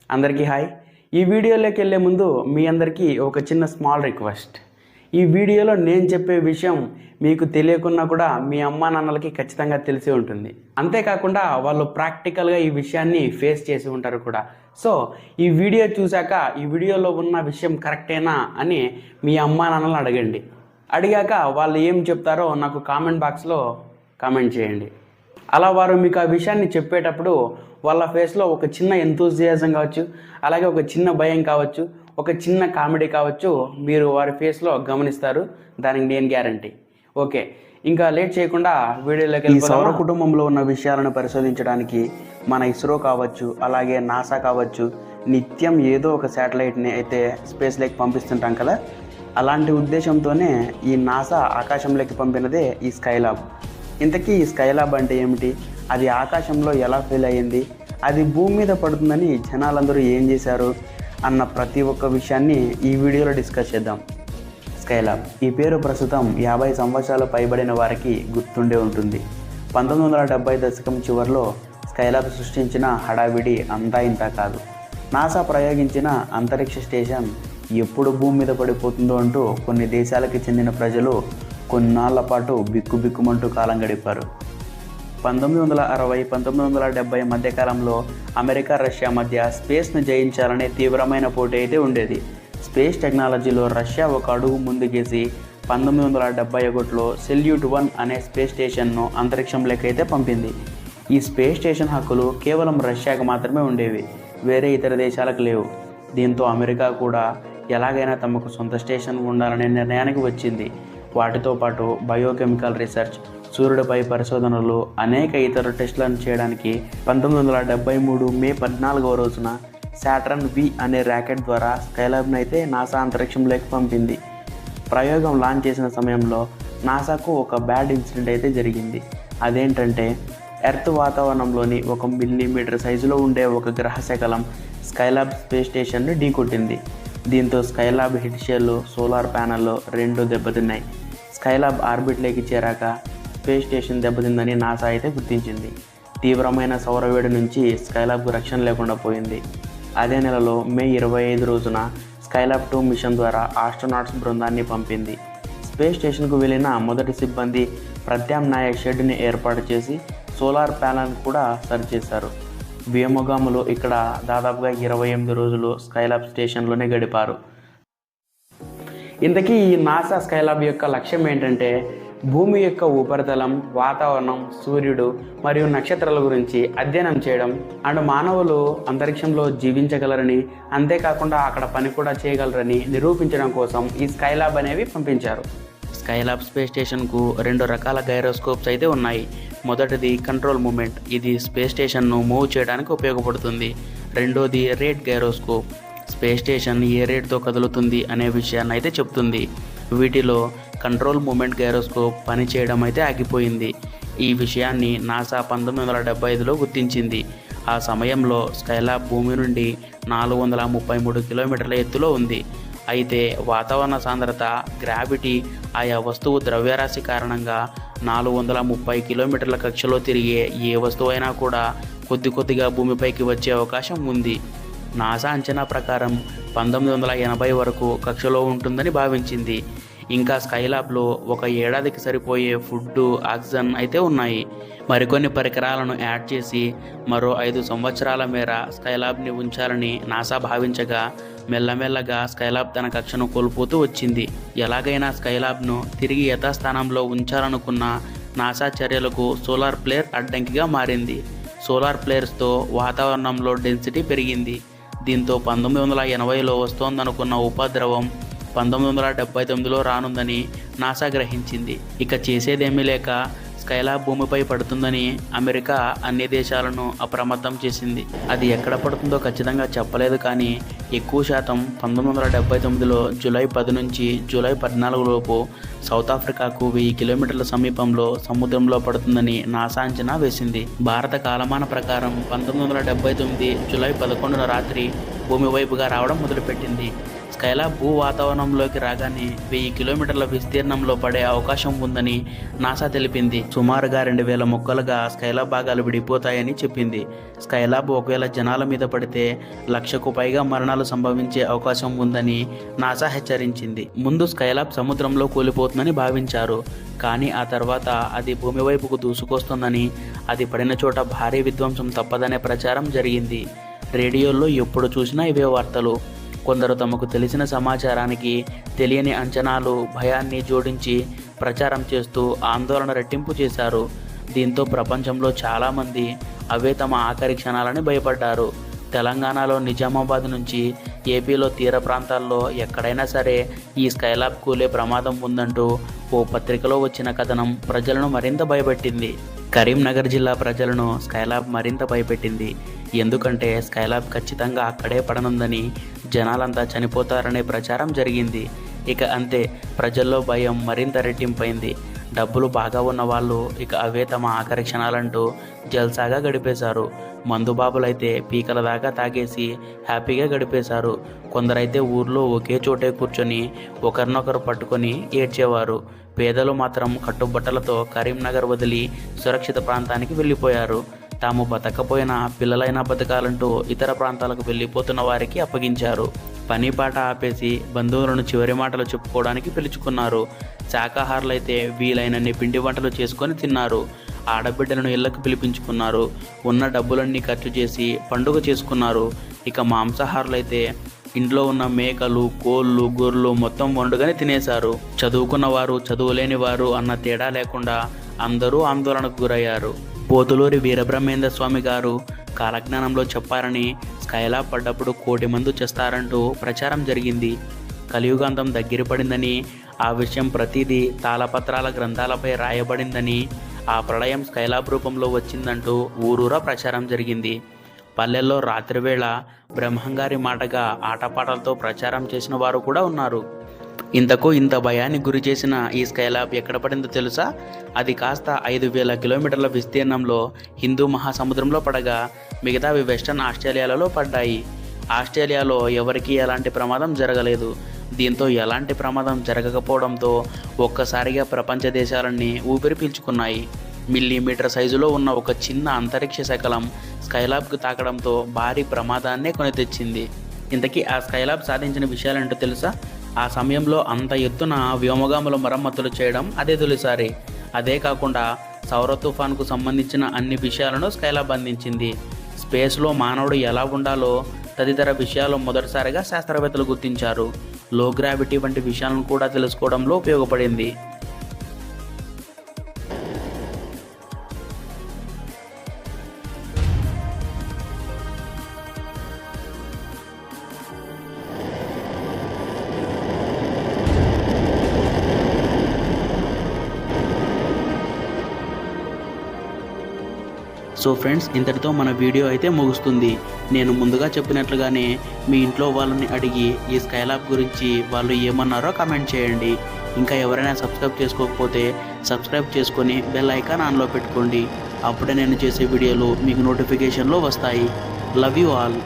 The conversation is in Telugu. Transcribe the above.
అందరికీ హాయ్. ఈ వీడియోలోకి వెళ్ళే ముందు మీ అందరికీ ఒక చిన్న స్మాల్ రిక్వెస్ట్. ఈ వీడియోలో నేను చెప్పే విషయం మీకు తెలియకున్నా కూడా మీ అమ్మా నాన్నలకి ఖచ్చితంగా తెలిసి ఉంటుంది. అంతేకాకుండా వాళ్ళు ప్రాక్టికల్గా ఈ విషయాన్ని ఫేస్ చేసి ఉంటారు కూడా. సో ఈ వీడియో చూశాక ఈ వీడియోలో ఉన్న విషయం కరెక్టేనా అని మీ అమ్మా నాన్నలను అడగండి. అడిగాక వాళ్ళు ఏం చెప్తారో నాకు కామెంట్ బాక్స్లో కామెంట్ చేయండి. అలా వారు మీకు ఆ విషయాన్ని చెప్పేటప్పుడు వాళ్ళ ఫేస్లో ఒక చిన్న ఎంతూజియాజం కావచ్చు, అలాగే ఒక చిన్న భయం కావచ్చు, ఒక చిన్న కామెడీ కావచ్చు, మీరు వారి ఫేస్లో గమనిస్తారు. దానికి నేను గ్యారంటీ. ఓకే, ఇంకా లేట్ చేయకుండా వీడియోలోకి ఈ సౌర కుటుంబంలో ఉన్న విషయాలను పరిశోధించడానికి మన ఇస్రో కావచ్చు, అలాగే నాసా కావచ్చు, నిత్యం ఏదో ఒక శాటిలైట్ని అయితే స్పేస్లోకి పంపిస్తుంటాం కదా. అలాంటి ఉద్దేశంతోనే ఈ నాసా ఆకాశంలోకి పంపినదే ఈ స్కైలాబ్. ఇంతకీ ఈ స్కైలాబ్ అంటే ఏమిటి, అది ఆకాశంలో ఎలా ఫెయిల్ అయ్యింది, అది భూమి మీద పడుతుందని జనాలందరూ ఏం చేశారు అన్న ప్రతి ఒక్క విషయాన్ని ఈ వీడియోలో డిస్కస్ చేద్దాం. స్కైలాబ్ ఈ పేరు ప్రస్తుతం 50 సంవత్సరాలు పైబడిన వారికి గుర్తుండే ఉంటుంది. 1970 దశకం చివరిలో స్కైలాబ్ సృష్టించిన హడావిడి అంతా ఇంతా కాదు. నాసా ప్రయోగించిన అంతరిక్ష స్టేషన్ ఎప్పుడు భూమి మీద పడిపోతుందో అంటూ కొన్ని దేశాలకు చెందిన ప్రజలు కొన్నాళ్ల పాటు బిక్కుబిక్కుమంటూ కాలం గడిపారు. 1960-1970 మధ్యకాలంలో అమెరికా, రష్యా మధ్య స్పేస్ను జయించాలనే తీవ్రమైన పోటీ అయితే ఉండేది. స్పేస్ టెక్నాలజీలో రష్యా ఒక అడుగు ముందుకేసి 1971లో సెల్యూట్ 1 అనే స్పేస్ స్టేషన్ను అంతరిక్షంలోకి అయితే పంపింది. ఈ స్పేస్ స్టేషన్ హక్కులు కేవలం రష్యాకు మాత్రమే ఉండేవి, వేరే ఇతర దేశాలకు లేవు. దీంతో అమెరికా కూడా ఎలాగైనా తమకు సొంత స్టేషన్ ఉండాలనే నిర్ణయానికి వచ్చింది. వాటితో పాటు బయోకెమికల్ రీసెర్చ్, సూర్యుడిపై పరిశోధనలు, అనేక ఇతర టెస్టులను చేయడానికి 1973 మే 14వ రోజున సాటర్న్ V అనే ర్యాకెట్ ద్వారా స్కైలాబ్ను అయితే నాసా అంతరిక్షంలోకి పంపింది. ప్రయోగం లాంచ్ చేసిన సమయంలో నాసాకు ఒక బ్యాడ్ ఇన్సిడెంట్ అయితే జరిగింది. అదేంటంటే ఎర్త్ వాతావరణంలోని 1 మిల్లీమీటర్ సైజులో ఉండే ఒక గ్రహ శకలం స్కైలాబ్ స్పేస్ స్టేషన్ను ఢీకొట్టింది. దీంతో స్కైలాబ్ హెడ్ షెల్, సోలార్ ప్యానెల్లో 2 దెబ్బతిన్నాయి. స్కైలాబ్ ఆర్బిట్లోకి చేరాక స్పేస్ స్టేషన్ దెబ్బతిందని నాసా అయితే గుర్తించింది. తీవ్రమైన సౌరవేడి నుంచి స్కైలాబ్కు రక్షణ లేకుండా పోయింది. అదే నెలలో మే 25 రోజున స్కైలాబ్ 2 మిషన్ ద్వారా ఆస్ట్రోనాట్స్ బృందాన్ని పంపింది. స్పేస్ స్టేషన్కు వెళ్ళిన మొదటి సిబ్బంది ప్రత్యామ్నాయ షెడ్ని ఏర్పాటు చేసి సోలార్ ప్యానెల్ కూడా సరి చేశారు. వ్యోమగాములు ఇక్కడ దాదాపుగా 28 రోజులు స్కైలాబ్ స్టేషన్లోనే గడిపారు. ఇంతకీ ఈ నాసా స్కైలాబ్ యొక్క లక్ష్యం ఏంటంటే భూమి యొక్క ఉపరితలం, వాతావరణం, సూర్యుడు మరియు నక్షత్రాల గురించి అధ్యయనం చేయడం అండ్ మానవులు అంతరిక్షంలో జీవించగలరని, అంతేకాకుండా అక్కడ పని కూడా చేయగలరని నిరూపించడం కోసం ఈ స్కైలాబ్ అనేవి పంపించారు. స్కైలాబ్ స్పేస్ స్టేషన్కు 2 రకాల గైరోస్కోప్స్ అయితే ఉన్నాయి. మొదటిది కంట్రోల్ మూమెంట్, ఇది స్పేస్ స్టేషన్ను మూవ్ చేయడానికి ఉపయోగపడుతుంది. రెండోది రేట్ గైరోస్కోప్, స్పేస్ స్టేషన్ ఏ రేట్తో కదులుతుంది అనే విషయాన్ని అయితే చెప్తుంది. వీటిలో కంట్రోల్ మూమెంట్ గైరోస్కోప్ పనిచేయడం అయితే ఆగిపోయింది. ఈ విషయాన్ని నాసా 1975లో గుర్తించింది. ఆ సమయంలో స్కైలాబ్ భూమి నుండి 433 కిలోమీటర్ల ఎత్తులో ఉంది. అయితే వాతావరణ సాంద్రత, గ్రావిటీ, ఆయా వస్తువు ద్రవ్యరాశి కారణంగా 430 కిలోమీటర్ల కక్షలో తిరిగే ఏ వస్తువైనా కూడా కొద్దిగా భూమిపైకి వచ్చే అవకాశం ఉంది. నాసా అంచనా ప్రకారం 1980 వరకు కక్షలో ఉంటుందని భావించింది. ఇంకా స్కైలాబ్లో 1 ఏడాదికి సరిపోయే ఫుడ్, ఆక్సిజన్ అయితే ఉన్నాయి. మరికొన్ని పరికరాలను యాడ్ చేసి మరో 5 సంవత్సరాల మేర స్కైలాబ్ని ఉంచాలని నాసా భావించగా మెల్లమెల్లగా స్కైలాబ్ తన కక్షను కోల్పోతూ వచ్చింది. ఎలాగైనా స్కైలాబ్ను తిరిగి యథాస్థానంలో ఉంచాలనుకున్న నాసా చర్యలకు సోలార్ ఫ్లేర్ అడ్డంకిగా మారింది. సోలార్ ఫ్లేర్స్తో వాతావరణంలో డెన్సిటీ పెరిగింది. దీంతో 1980లో వస్తోందనుకున్న ఉపద్రవం 1979లో రానుందని నాసా గ్రహించింది. ఇక చేసేదేమీ లేక స్కైలాబ్ భూమిపై పడుతుందని అమెరికా అన్ని దేశాలను అప్రమత్తం చేసింది. అది ఎక్కడ పడుతుందో ఖచ్చితంగా చెప్పలేదు, కానీ ఎక్కువ శాతం 1979లో జూలై 10 నుంచి జూలై 14 లోపు సౌత్ ఆఫ్రికాకు 1000 కిలోమీటర్ల సమీపంలో సముద్రంలో పడుతుందని నాసా అంచనా వేసింది. భారత కాలమాన ప్రకారం 1979 జూలై 11న రాత్రి భూమి వైపుగా రావడం మొదలుపెట్టింది. స్కైలాబ్ భూ వాతావరణంలోకి రాగానే 1000 కిలోమీటర్ల విస్తీర్ణంలో పడే అవకాశం ఉందని నాసా తెలిపింది. సుమారుగా 2000 ముక్కలుగా స్కైలాబ్ భాగాలు విడిపోతాయని చెప్పింది. స్కైలాబ్ ఒకవేళ జనాల మీద పడితే 1,00,000కు పైగా మరణాలు సంభవించే అవకాశం ఉందని నాసా హెచ్చరించింది. ముందు స్కైలాబ్ సముద్రంలో కూలిపోతుందని భావించారు. కానీ ఆ తర్వాత అది భూమి వైపుకు దూసుకొస్తుందని, అది పడిన చోట భారీ విధ్వంసం తప్పదనే ప్రచారం జరిగింది. రేడియోల్లో ఎప్పుడు చూసినా ఇవే వార్తలు. కొందరు తమకు తెలిసిన సమాచారానికి తెలియని అంచనాలు, భయాన్ని జోడించి ప్రచారం చేస్తూ ఆందోళన రెట్టింపు చేశారు. దీంతో ప్రపంచంలో చాలామంది అవే తమ ఆఖరి క్షణాలని భయపడ్డారు. తెలంగాణలో నిజామాబాద్ నుంచి ఏపీలో తీర ప్రాంతాల్లో ఎక్కడైనా సరే ఈ స్కైలాబ్ కూలే ప్రమాదం ఉందంటూ ఓ పత్రికలో వచ్చిన కథనం ప్రజలను మరింత భయపెట్టింది. కరీంనగర్ జిల్లా ప్రజలను స్కైలాబ్ మరింత భయపెట్టింది. ఎందుకంటే స్కైలాబ్ ఖచ్చితంగా అక్కడే పడనుందని, జనాలంతా చనిపోతారనే ప్రచారం జరిగింది. ఇక అంతే, ప్రజల్లో భయం మరింత రెట్టింపైంది. డబ్బులు బాగా ఉన్న వాళ్ళు ఇక అవే తమ ఆఖరి క్షణాలంటూ జల్సాగా గడిపేశారు. మందుబాబులైతే పీకల దాకా తాగేసి హ్యాపీగా గడిపేశారు. కొందరైతే ఊర్లో ఒకే చోటే కూర్చొని ఒకరినొకరు పట్టుకొని ఏడ్చేవారు. పేదలు మాత్రం కట్టుబట్టలతో కరీంనగర్ వదిలి సురక్షిత ప్రాంతానికి వెళ్ళిపోయారు. తాము బతకపోయినా పిల్లలైనా బతకాలంటూ ఇతర ప్రాంతాలకు వెళ్ళిపోతున్న వారికి అప్పగించారు. పని పాట ఆపేసి బంధువులను చివరి మాటలు చెప్పుకోవడానికి పిలుచుకున్నారు. శాకాహారులైతే వీలైనన్ని పిండి వంటలు చేసుకొని తిన్నారు. ఆడబిడ్డలను ఇళ్లకు పిలిపించుకున్నారు. ఉన్న డబ్బులన్నీ ఖర్చు చేసి పండుగ చేసుకున్నారు. ఇక మాంసాహారులైతే ఇంట్లో ఉన్న మేకలు, కోళ్ళు, గొర్రెలు మొత్తం వండుకొని తినేశారు. చదువుకున్న వారు, చదువులేని వారు అన్న తేడా లేకుండా అందరూ ఆందోళనకు గురయ్యారు. పోతులూరి వీరబ్రహ్మేంద్ర స్వామి గారు కాలజ్ఞానంలో చెప్పారని స్కైలాబ్ పడ్డప్పుడు 1,000,000 మంది చేస్తారంటూ ప్రచారం జరిగింది. కలియుగాంతం దగ్గర పడిందని, ఆ విషయం ప్రతిదీ తాళపత్రాల గ్రంథాలపై రాయబడిందని, ఆ ప్రళయం స్కైలాబ్ రూపంలో వచ్చిందంటూ ఊరూరా ప్రచారం జరిగింది. పల్లెల్లో రాత్రివేళ బ్రహ్మంగారి మాటగా ఆటపాటలతో ప్రచారం చేసిన వారు కూడా ఉన్నారు. ఇంతకు ఇంత భయానికి గురి చేసిన ఈ స్కైలాబ్ ఎక్కడ పడిందో తెలుసా? అది కాస్త 5,000 కిలోమీటర్ల విస్తీర్ణంలో హిందూ మహాసముద్రంలో పడగా మిగతావి వెస్టర్న్ ఆస్ట్రేలియాలలో పడ్డాయి. ఆస్ట్రేలియాలో ఎవరికీ ఎలాంటి ప్రమాదం జరగలేదు. దీంతో ఎలాంటి ప్రమాదం జరగకపోవడంతో ఒక్కసారిగా ప్రపంచ దేశాలన్నీ ఊపిరి పీల్చుకున్నాయి. మిల్లీమీటర్ సైజులో ఉన్న ఒక చిన్న అంతరిక్ష శకలం స్కైలాబ్కు తాకడంతో భారీ ప్రమాదాన్నే కొని తెచ్చింది. ఇంతకీ ఆ స్కైలాబ్ సాధించిన విషయాలేంటో తెలుసా? ఆ సమయంలో అంత ఎత్తున వ్యోమగాముల మరమ్మతులు చేయడం అదే తొలిసారి. అదే కాకుండా సౌర తుఫాన్కు సంబంధించిన అన్ని విషయాలను స్కైలాబ్ అందించింది. స్పేస్లో మానవుడు ఎలా ఉండాలో తదితర విషయాలు మొదటిసారిగా శాస్త్రవేత్తలు గుర్తించారు. లో గ్రావిటీ వంటి విషయాలను కూడా తెలుసుకోవడంలో ఉపయోగపడింది. సో ఫ్రెండ్స్, ఇంతటితో మన వీడియో అయితే ముగుస్తుంది. నేను ముందుగా చెప్పినట్లుగానే మీ ఇంట్లో వాళ్ళని అడిగి ఈ స్కైలాబ్ గురించి వాళ్ళు ఏమన్నారో కామెంట్ చేయండి. ఇంకా ఎవరైనా సబ్స్క్రైబ్ చేసుకోకపోతే సబ్స్క్రైబ్ చేసుకొని బెల్ ఐకాన్ ఆన్లో పెట్టుకోండి. అప్పుడే నేను చేసే వీడియోలు మీకు నోటిఫికేషన్లో వస్తాయి. Love you all.